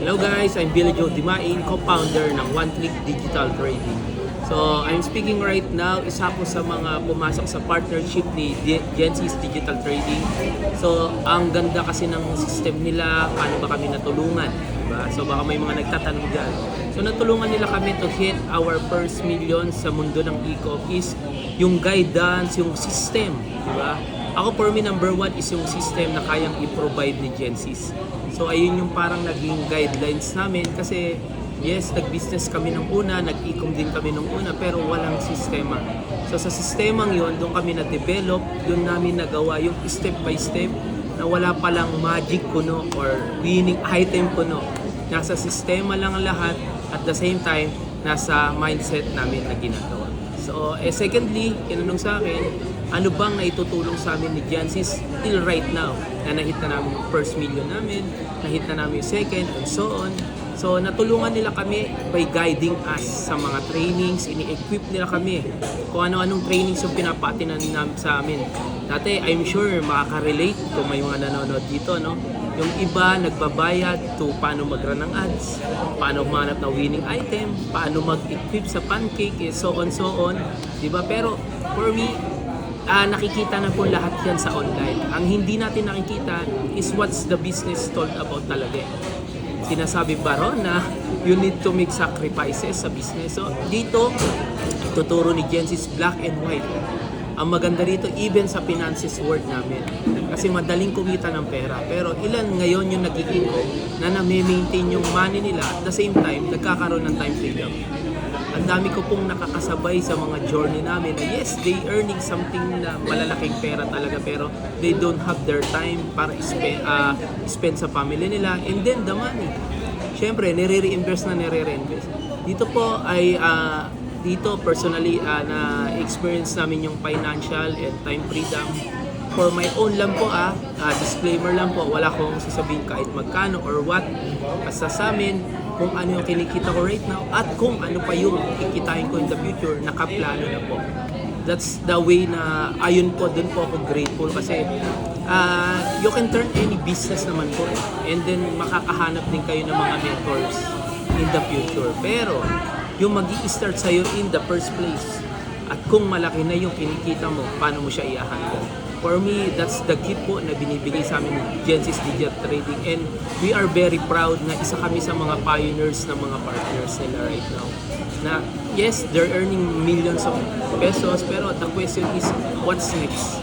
Hello guys, I'm Billy Joe Dimain, co-founder ng One Click Digital Trading. So, I'm speaking right now, isa ko sa mga pumasok sa partnership ni Gensis Digital Trading. So, ang ganda kasi ng system nila, paano ba kami natulungan, diba? So, baka may mga nagtatanong dyan. So, natulungan nila kami to hit our first million sa mundo ng e-com is yung guidance, yung system, diba? Ako for me, number one is yung system na kayang i-provide ni Gensis. So ayun yung parang naging guidelines namin kasi yes, nag-business kami ng una, nag-e-com din kami ng una pero walang sistema. So sa sistemang yun, doon kami na-develop, doon namin nagawa yung step by step na wala palang magic kuno or winning item kuno. Nasa sistema lang lahat at the same time, nasa mindset namin na ginagawa. So secondly, kinanong sa akin, ano bang naitutulong sa amin ni Gensis till right now na nahit na namin yung first million namin, nahit na namin yung second, and so on. So natulungan nila kami by guiding us sa mga trainings, ini-equip nila kami kung ano-anong trainings yung pinapati na sa amin. Dati I'm sure makaka-relate kung may mga nanonood dito, no? Yung iba nagbabayad to paano mag-run ng ads, paano humanap ng winning item, paano mag-equip sa pancake, so on, diba? Pero for me, nakikita na po lahat yan sa online. Ang hindi natin nakikita is what's the business told about talaga. Sinasabi ba ron na you need to make sacrifices sa business? So dito, tuturo ni Gensis black and white. Ang maganda rito, even sa finances world namin. Kasi madaling kumita ng pera. Pero ilan ngayon yung nag-i-income na na-maintain yung money nila at the same time, nagkakaroon ng time freedom. Ang dami ko pong nakakasabay sa mga journey namin na yes, they earning something na malalaking pera talaga pero they don't have their time para spend sa family nila and then the money. Siyempre, nire-reinvest. Dito po ay dito personally na-experience namin yung financial and time freedom. For my own lang po disclaimer lang po, wala akong sasabihin kahit magkano or what. Basta sa amin, kung ano yung kinikita ko right now at kung ano pa yung kikitain ko in the future, nakaplano na po. That's the way na ayun po, dun po ako grateful kasi you can turn any business naman po and then makakahanap din kayo ng mga mentors in the future. Pero yung mag-i-start sa'yo in the first place at kung malaki na yung kinikita mo, paano mo siya i-handle? For me, that's the gift po na binibigay sa amin ng Gensis Digital Trading and we are very proud na isa kami sa mga pioneers ng mga partners nila right now. Na yes, they're earning millions of pesos pero the question is, what's next?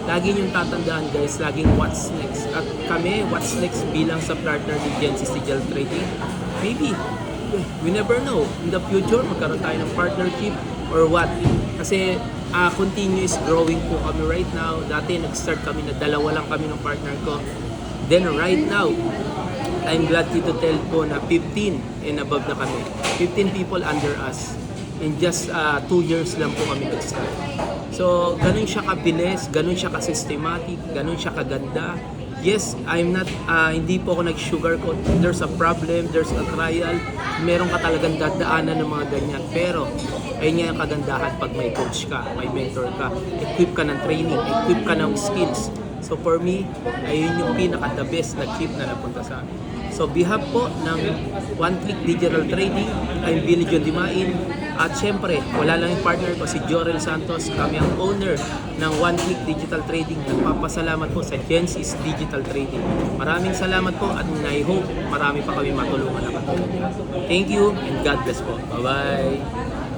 Lagi niyong tatandaan guys, laging what's next. At kami, what's next bilang sa partner ni Gensis Digital Trading? Maybe, we never know. In the future, magkaroon tayo ng partnership or what. Kasi continuous growing po kami right now. Dati nag-start kami na dalawa lang kami ng partner ko. Then right now, I'm glad to tell po na 15 and above na kami. 15 people under us. In just 2 years lang po kami nag-start. So, ganun siya kabilis, ganun siya ka-systematic, ganun siya kaganda. Yes, I'm not, hindi po ako nag-sugarcoat. There's a problem, there's a trial. Meron ka talagang dadaanan ng mga ganyan. Pero, ayun nga yung kagandahan pag may coach ka, may mentor ka, equip ka ng training, equip ka ng skills. So for me, ayun yung pinaka-the best na tip na napunta sa amin. So behalf po ng One Click Digital Trading, I'm Billy Joe Dimain. At syempre, wala lang yung partner ko si Jorel Santos. Kami ang owner ng One Click Digital Trading. Nagpapasalamat po sa Gensis Digital Trading. Maraming salamat po at I hope marami pa kami matulungan na katulad. Thank you and God bless po. Bye-bye!